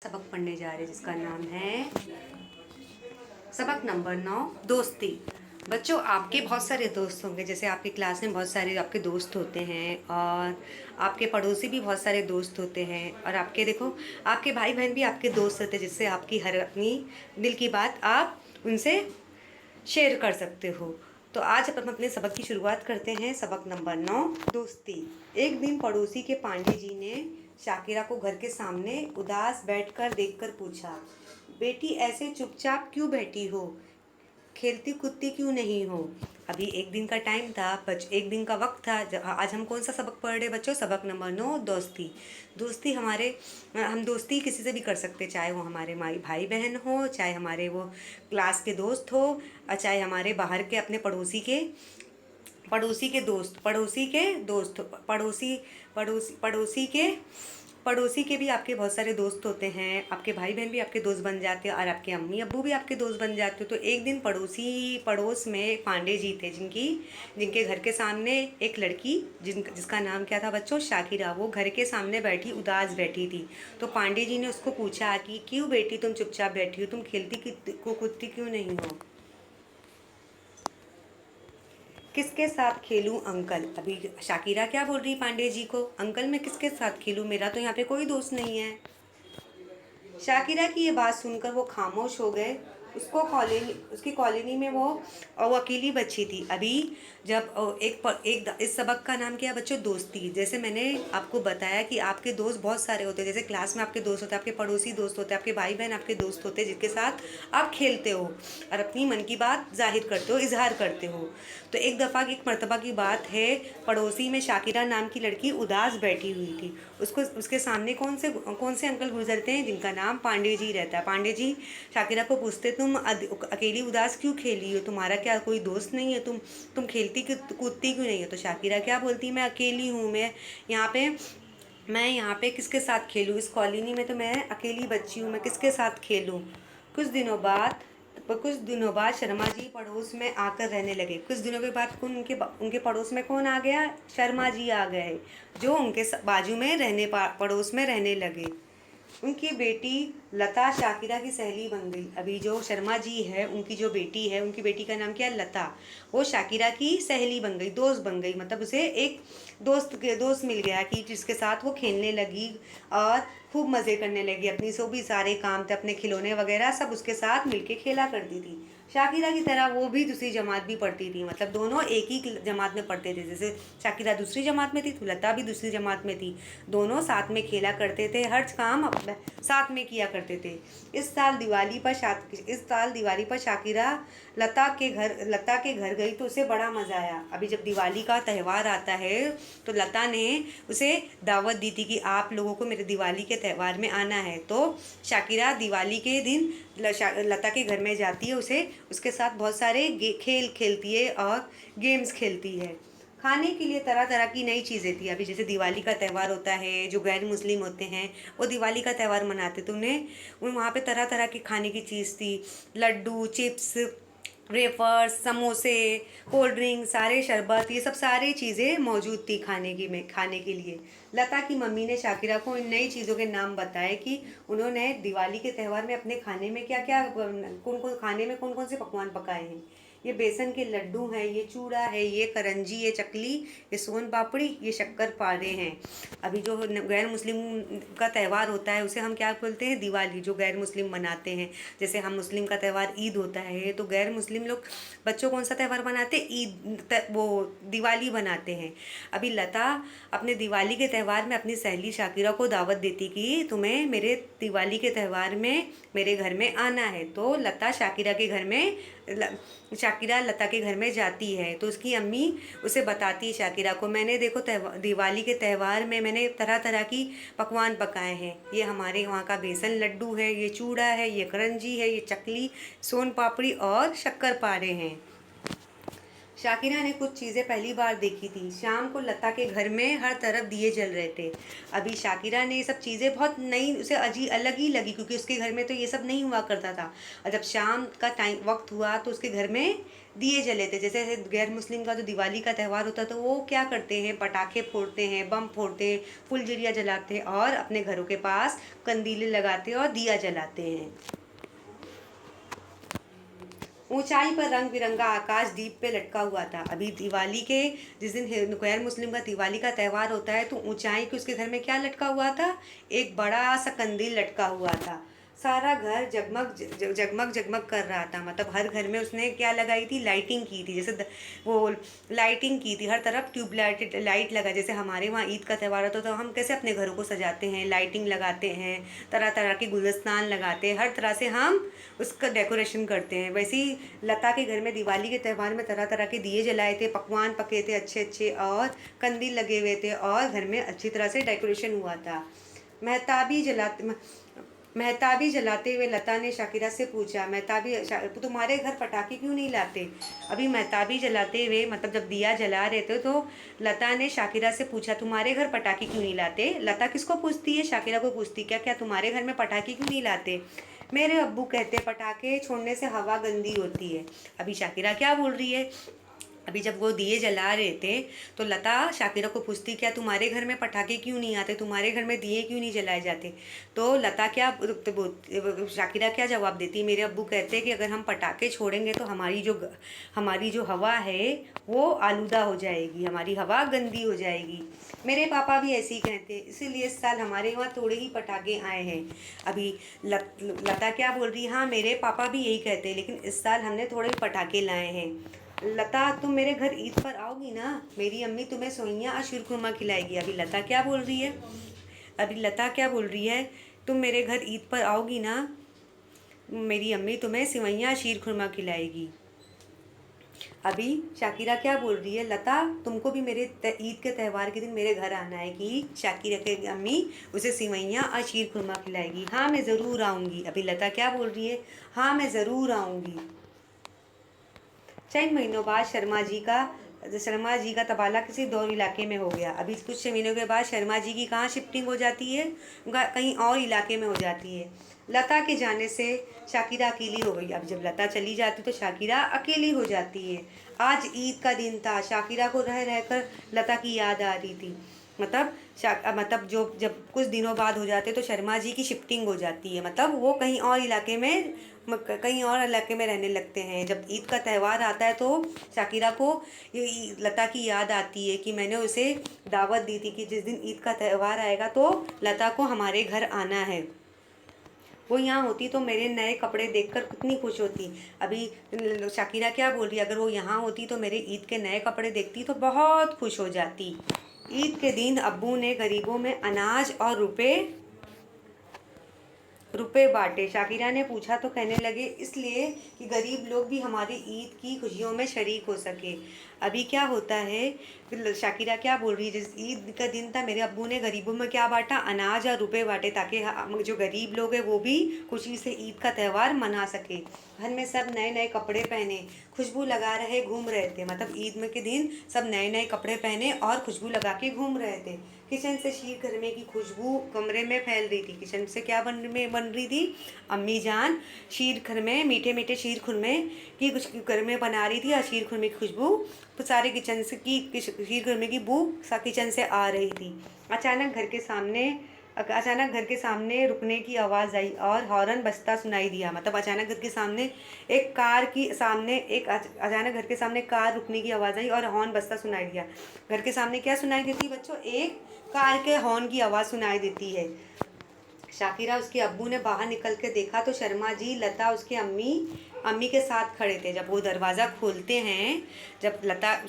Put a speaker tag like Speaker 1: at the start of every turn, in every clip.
Speaker 1: सबक पढ़ने जा रहे हैं जिसका नाम है सबक नंबर 9 दोस्ती। बच्चों, आपके बहुत सारे दोस्त होंगे, जैसे आपकी क्लास में बहुत सारे आपके दोस्त होते हैं और आपके पड़ोसी भी बहुत सारे दोस्त होते हैं और आपके देखो आपके भाई बहन भी आपके दोस्त होते हैं, जिससे आपकी हर अपनी दिल की बात आप उनसे शेयर कर सकते हो। तो आज हम अपने सबक की शुरुआत करते हैं। सबक नंबर 9 दोस्ती। एक दिन पड़ोसी के पांडे जी ने शाकिरा को घर के सामने उदास बैठकर देखकर पूछा, बेटी ऐसे चुपचाप क्यों बैठी हो, खेलती कूदती क्यों नहीं हो। अभी एक दिन का टाइम था, एक दिन का वक्त था। आज हम कौन सा सबक पढ़ रहे बच्चों? सबक नंबर 9 दोस्ती। दोस्ती हम दोस्ती किसी से भी कर सकते, चाहे वो हमारे भाई बहन हो, चाहे हमारे वो क्लास के दोस्त हो, और चाहे हमारे बाहर के अपने पड़ोसी के दोस्त पड़ोसी के भी आपके बहुत सारे दोस्त होते हैं। आपके भाई बहन भी आपके दोस्त बन जाते हैं और आपके अम्मी अब्बू भी आपके दोस्त बन जाते हो। तो एक दिन पड़ोस में पांडे जी थे, जिनके घर के सामने एक लड़की जिसका नाम क्या था बच्चों? शाकिरा। वो घर के सामने बैठी उदास बैठी थी। तो पांडे जी ने उसको पूछा कि क्यों बेटी तुम चुपचाप बैठी हो, तुम खेलती कूदती क्यों नहीं हो। किसके साथ खेलूं अंकल? अभी शाकिरा क्या बोल रही पांडे जी को? अंकल मैं किसके साथ खेलूं, मेरा तो यहाँ पे कोई दोस्त नहीं है। शाकिरा की ये बात सुनकर वो खामोश हो गए। उसकी कॉलोनी में वो अकेली बच्ची थी। अभी जब इस सबक का नाम क्या है बच्चों? दोस्ती। जैसे मैंने आपको बताया कि आपके दोस्त बहुत सारे होते हैं, जैसे क्लास में आपके दोस्त होते हैं, आपके पड़ोसी दोस्त होते हैं, आपके भाई बहन आपके दोस्त होते हैं, जिनके साथ आप खेलते हो और अपनी मन की बात जाहिर करते हो, इजहार करते हो। तो एक मर्तबा की बात है, पड़ोसी में शाकिरा नाम की लड़की उदास बैठी हुई थी। उसके सामने कौन से अंकल गुजरते हैं, जिनका नाम पांडे जी रहता है। पांडे जी शाकिरा को पूछते, तुम अकेली उदास क्यों खेली हो, तुम्हारा क्या कोई दोस्त नहीं है, तुम खेलती कूदती क्यों नहीं हो। तो शाकिरा क्या बोलती, मैं अकेली हूँ, मैं यहाँ पे किसके साथ खेलूँ, इस कॉलोनी में तो मैं अकेली बच्ची हूँ, मैं किसके साथ खेलूँ। कुछ दिनों बाद कुछ दिनों बाद शर्मा जी पड़ोस में आकर रहने लगे। कुछ दिनों के बाद उनके पड़ोस में कौन आ गया? शर्मा जी आ गए, जो उनके बाजू में पड़ोस में रहने लगे। उनकी बेटी लता शाकिरा की सहेली बन गई। अभी जो शर्मा जी है, उनकी जो बेटी है, उनकी बेटी का नाम क्या है? लता। वो शाकिरा की सहेली बन गई, दोस्त बन गई। मतलब उसे एक दोस्त मिल गया कि जिसके साथ वो खेलने लगी और खूब मज़े करने लगी। अपनी जो भी सारे काम थे, अपने खिलौने वगैरह सब उसके साथ मिलके खेला करती थी। शाकिरा की तरह वो भी दूसरी जमात भी पढ़ती थी, मतलब दोनों एक ही जमात में पढ़ते थे। जैसे शाकिरा दूसरी जमात में थी तो लता भी दूसरी जमात में थी। दोनों साथ में खेला करते थे, हर काम साथ में किया करते थे। इस साल दिवाली पर शाकिरा लता के घर गई तो उसे बड़ा मज़ा आया। अभी जब दिवाली का त्यौहार आता है तो लता ने उसे दावत दी थी कि आप लोगों को मेरे दिवाली के त्यौहार में आना है। तो शाकिरा दिवाली के दिन लता के घर में जाती है, उसके साथ बहुत सारे खेल खेलती है और गेम्स खेलती है। खाने के लिए तरह तरह की नई चीज़ें थी। अभी जैसे दिवाली का त्यौहार होता है, जो गैर मुस्लिम होते हैं वो दिवाली का त्यौहार मनाते, तो उन्हें वहाँ पे तरह तरह की खाने की चीज़ थी। लड्डू, चिप्स, वेफर्स, समोसे, कोल्ड ड्रिंक, सारे शरबत, ये सब सारी चीज़ें मौजूद थी खाने के लिए। लता की मम्मी ने शाकिरा को इन नई चीज़ों के नाम बताए कि उन्होंने दिवाली के त्यौहार में अपने खाने में कौन कौन से पकवान पकाए हैं। ये बेसन के लड्डू हैं, ये चूड़ा है, ये करंजी, ये चकली, ये सोन पापड़ी, ये शक्कर पारे हैं। अभी जो गैर मुस्लिम का त्यौहार होता है उसे हम क्या बोलते हैं? दिवाली, जो गैर मुस्लिम मनाते हैं। जैसे हम मुस्लिम का त्यौहार ईद होता है, तो गैर मुस्लिम लोग बच्चों कौन सा त्यौहार मनाते हैं? वो दिवाली बनाते हैं। अभी लता अपने दिवाली के त्यौहार में अपनी सहेली शाकिरा को दावत देती कि तुम्हें मेरे दिवाली के त्यौहार में मेरे घर में आना है। तो शाकिरा लता के घर में जाती है तो उसकी अम्मी उसे बताती है शाकिरा को, मैंने देखो दिवाली के त्यौहार में मैंने तरह तरह की पकवान पकाए हैं। ये हमारे वहाँ का बेसन लड्डू है, ये चूड़ा है, ये करंजी है, ये चकली, सोन पापड़ी और शक्कर पारे हैं। शाकिरा ने कुछ चीज़ें पहली बार देखी थी। शाम को लता के घर में हर तरफ दिए जल रहे थे। अभी शाकिरा ने ये सब चीज़ें बहुत नई, उसे अलग ही लगी, क्योंकि उसके घर में तो ये सब नहीं हुआ करता था। और जब शाम का टाइम वक्त हुआ तो उसके घर में दिए जले थे। जैसे गैर मुस्लिम का जो दिवाली का त्यौहार होता है तो वो क्या करते हैं, पटाखे फोड़ते हैं, बम फोड़ते हैं, फुलझड़ियाँ जलाते हैं और अपने घरों के पास कंदीलें लगाते हैं और दिया जलाते हैं। ऊंचाई पर रंग बिरंगा आकाश दीप पे लटका हुआ था। अभी दिवाली के जिस दिन गैर मुस्लिम का दिवाली का त्यौहार होता है तो ऊंचाई के उसके घर में क्या लटका हुआ था, एक बड़ा सा कंदील लटका हुआ था। सारा घर जगमग जगमग जगमग कर रहा था। मतलब हर घर में उसने क्या लगाई थी, लाइटिंग की थी। जैसे वो लाइटिंग की थी, हर तरफ ट्यूबलाइट लाइट लगा। जैसे हमारे वहाँ ईद का त्यौहार होता है तो हम कैसे अपने घरों को सजाते हैं, लाइटिंग लगाते हैं, तरह तरह के गुलदस्तान लगाते हैं, हर तरह से हम उसका डेकोरेशन करते हैं। वैसे ही लता के घर में दिवाली के त्यौहार में तरह तरह के दिए जलाए थे, पकवान पके थे अच्छे अच्छे, और कंदील लगे हुए थे और घर में अच्छी तरह से डेकोरेशन हुआ था। मेहताबी जलाते हुए लता ने शाकिरा से पूछा, मेहताबी तुम्हारे घर पटाखे क्यों नहीं लाते? अभी मेहताबी जलाते हुए, मतलब जब दिया जला रहे थे तो लता ने शाकिरा से पूछा, तुम्हारे घर पटाखे क्यों नहीं लाते? लता किसको पूछती है, शाकिरा को पूछती, क्या क्या तुम्हारे घर में पटाखे क्यों नहीं लाते? मेरे अब्बू कहते पटाखे छोड़ने से हवा गंदी होती है। अभी शाकिरा क्या बोल रही है, अभी जब वो दिए जला रहे थे तो लता शाकिरा को पूछती, क्या तुम्हारे घर में पटाखे क्यों नहीं आते, तुम्हारे घर में दिए क्यों नहीं जलाए जाते? तो लता क्या शाकिरा क्या जवाब देती, मेरे अब्बू कहते हैं कि अगर हम पटाखे छोड़ेंगे तो हमारी जो हवा है वो आलूदा हो जाएगी, हमारी हवा गंदी हो जाएगी। मेरे पापा भी ऐसे ही कहते हैं, इसीलिए इस साल हमारे वहाँ थोड़े ही पटाखे आए हैं। अभी लता क्या बोल रही है, हाँ मेरे पापा भी यही कहते हैं, लेकिन इस साल हमने थोड़े ही पटाखे लाए हैं। लता तुम मेरे घर ईद पर आओगी ना, मेरी अम्मी तुम्हें सोइयां और शीरखुरमा खिलाएगी। अभी लता क्या बोल रही है, तुम मेरे घर ईद पर आओगी ना, मेरी अम्मी तुम्हें सिवैयाँ शीरखुरमा खिलाएगी। अभी शाकिरा क्या बोल रही है, लता तुमको भी मेरे ईद के त्यौहार के दिन मेरे घर आना है कि शाकिरा की अम्मी उसे सिवैयाँ और शीरखुरमा खिलाएगी। हाँ मैं ज़रूर आऊँगी। अभी लता क्या बोल रही है, हाँ मैं ज़रूर आऊँगी। चंद महीनों बाद शर्मा जी का तबादला किसी दौर इलाके में हो गया। अभी कुछ महीनों के बाद शर्मा जी की कहाँ शिफ्टिंग हो जाती है, उनका कहीं और इलाके में हो जाती है। लता के जाने से शाकिरा अकेली हो गई। अब जब लता चली जाती तो शाकिरा अकेली हो जाती है। आज ईद का दिन था, शाकिरा को रह रहकर लता की याद आ रही थी। मतलब जो जब कुछ दिनों बाद हो जाते तो शर्मा जी की शिफ्टिंग हो जाती है, मतलब वो कहीं और इलाके में रहने लगते हैं। जब ईद का त्यौहार आता है तो शाकिरा को लता की याद आती है कि मैंने उसे दावत दी थी कि जिस दिन ईद का त्यौहार आएगा तो लता को हमारे घर आना है। वो यहाँ होती तो मेरे नए कपड़े देखकर कितनी खुश होती। अभी शाकिरा क्या बोल रही है, अगर वो यहाँ होती तो मेरे ईद के नए कपड़े देखती तो बहुत खुश हो जाती। ईद के दिन अब्बू ने गरीबों में अनाज और रुपए बांटे। शाकिरा ने पूछा तो कहने लगे, इसलिए कि गरीब लोग भी हमारी ईद की खुशियों में शरीक हो सके। अभी क्या होता है, शाकिरा क्या बोल रही है, जिस ईद का दिन था मेरे अब्बू ने गरीबों में क्या बांटा, अनाज और रुपए बांटे, ताकि जो गरीब लोग हैं वो भी खुशी से ईद का त्यौहार मना सके। घर में सब नए नए कपड़े पहने, खुशबू लगा रहे घूम रहे थे। मतलब ईद में के दिन सब नए नए कपड़े पहने और खुशबू लगा के घूम रहे थे। किचन से शीर खुरमे की खुशबू कमरे में फैल रही थी। किचन से क्या बन रही थी, अम्मी जान शीर खुरमे, मीठे मीठे शीर खुरमे की कुछ खुरमे बना रही थी और शीर खुरमे की खुशबू तो सारे किचन से की शीर खुरमे की बू किचन से आ रही थी। अचानक घर के सामने रुकने की आवाज़ आई और हॉर्न बजता सुनाई दिया। मतलब अचानक घर के सामने कार रुकने की आवाज़ आई और हॉर्न बजता सुनाई दिया। घर के सामने क्या सुनाई देती है बच्चों, एक कार के हॉर्न की आवाज़ सुनाई देती है। शाकिरा उसके अब्बू ने बाहर निकल के देखा तो शर्मा जी, लता उसके अम्मी के साथ खड़े थे। जब वो दरवाज़ा खोलते हैं, जब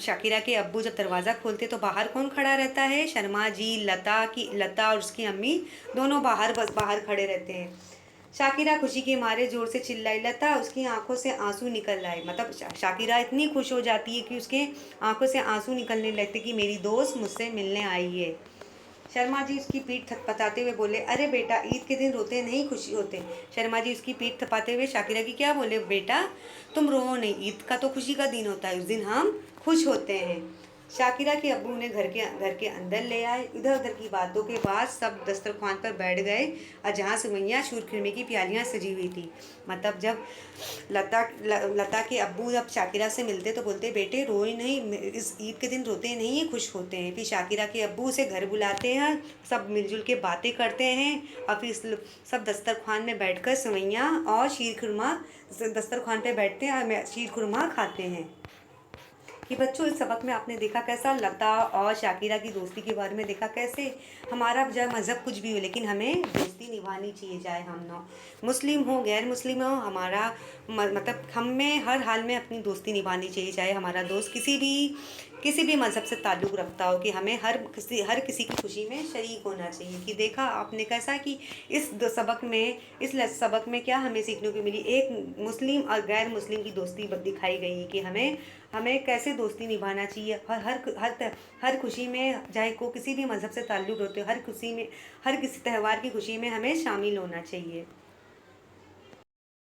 Speaker 1: शाकिरा के अब्बू जब दरवाज़ा खोलते तो बाहर कौन खड़ा रहता है, शर्मा जी, लता और उसकी अम्मी दोनों बाहर खड़े रहते हैं। शाकिरा खुशी के मारे ज़ोर से चिल्लाई, लता उसकी आंखों से आंसू निकल आए। मतलब शाकिरा इतनी खुश हो जाती है कि उसके आंखों से आंसू निकलने लगते कि मेरी दोस्त मुझसे मिलने आई है। शर्मा जी उसकी पीठ थपथपाते हुए बोले, अरे बेटा, ईद के दिन रोते नहीं खुशी होते। शर्मा जी उसकी पीठ थपाते हुए शाकिरा की क्या बोले, बेटा तुम रो नहीं, ईद का तो खुशी का दिन होता है, उस दिन हम खुश होते हैं। शाकिरा के अब्बू उन्हें घर के अंदर ले आए। इधर उधर की बातों के बाद सब दस्तरखान पर बैठ गए और जहाँ सुमैया शूरखुरमे की प्यालियाँ सजी हुई थी। मतलब जब लता के अब्बू जब शाकिरा से मिलते तो बोलते, बेटे रोए नहीं, इस ईद के दिन रोते नहीं है, खुश होते हैं। फिर शाकिरा के अब्बू उसे घर बुलाते हैं, सब मिलजुल के बातें करते हैं और फिर सब दस्तरखान में बैठकर सुमैया और शीर खुरमा दस्तरखान पे बैठते हैं और शीर खुरमा खाते हैं। कि बच्चों, इस सबक में आपने देखा कैसा लता और शाकिरा की दोस्ती के बारे में देखा, कैसे हमारा चाहे मज़हब कुछ भी हो लेकिन हमें दोस्ती निभानी चाहिए, चाहे हम ना मुस्लिम हो गैर मुस्लिम हो, हमारा मतलब हमें हर हाल में अपनी दोस्ती निभानी चाहिए, चाहे हमारा दोस्त किसी भी मज़हब से ताल्लुक़ रखता हो, कि हमें हर किसी की खुशी में शरीक होना चाहिए। कि देखा आपने कैसा कि इस सबक में क्या हमें सीखने को मिली, एक मुस्लिम और गैर मुस्लिम की दोस्ती दिखाई गई है कि हमें हमें कैसे दोस्ती निभाना चाहिए। हर खुशी में, चाहे को किसी भी मज़हब से ताल्लुक़ होते हो, हर किसी त्यौहार की खुशी में हमें शामिल होना चाहिए।